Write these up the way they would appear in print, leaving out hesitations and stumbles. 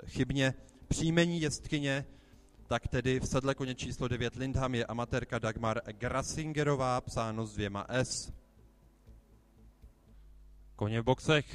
chybně příjmení jezdkyně, tak tedy v sedle koně číslo 9 Lindham je amatérka Dagmar Grasingerová, psáno s 2 S. Koně v boxech.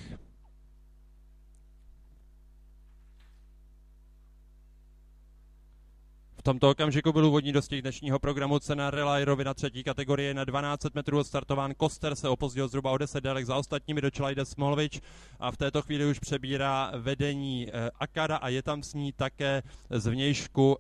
V tomto okamžiku byl úvodní dostih dnešního programu. Cena Relay rovina 3. kategorie na 1200 metrů odstartován Koster se opozdil zhruba o 10 délek za ostatními, do čela jde Smolvič a v této chvíli už přebírá vedení Akada a je tam s ní také zvnějšku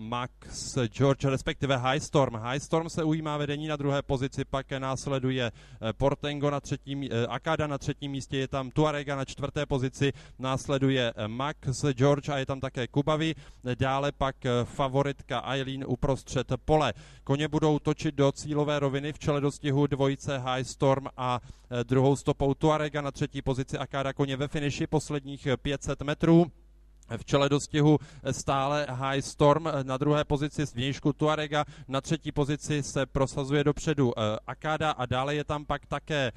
Max George, respektive High Storm. High Storm se ujímá vedení na druhé pozici, pak následuje Portengo na třetím, Akada na třetím místě, je tam Tuarega na čtvrté pozici, následuje Max George a je tam také Kubavi, dále pak favoritka Eileen uprostřed pole. Koně budou točit do cílové roviny, v čele dostihu dvojice High Storm a druhou stopou Tuarega na třetí pozici, Akada koně ve finiši posledních 500 metrů. V čele dostihu stále High Storm, na druhé pozici zvnějšku Tuarega, na třetí pozici se prosazuje dopředu Akada a dále je tam pak také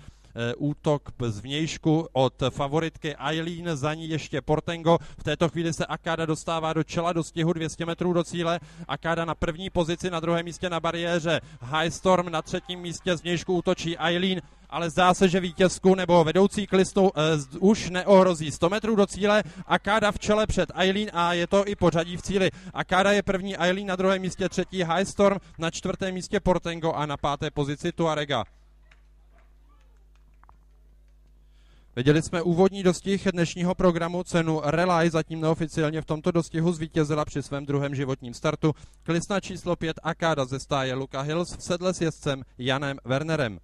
útok zvnějšku od favoritky Eileen, za ní ještě Portengo. V této chvíli se Akada dostává do čela dostihu 200 metrů do cíle. Akada na první pozici, na druhém místě na bariéře High Storm, na třetím místě zvnějšku útočí Eileen, ale zdá se, že vítězku nebo vedoucí k listu už neohrozí. 100 metrů do cíle, Akada v čele před Eileen a je to i pořadí v cíli. Akada je první, Eileen na druhém místě, třetí High Storm, na čtvrtém místě Portengo a na páté pozici Tuarega. Viděli jsme úvodní dostih dnešního programu, cenu Relay, zatím neoficiálně v tomto dostihu zvítězila při svém druhém životním startu klisna číslo 5 Akada ze stáje Luka Hills v sedle s jezdcem Janem Wernerem.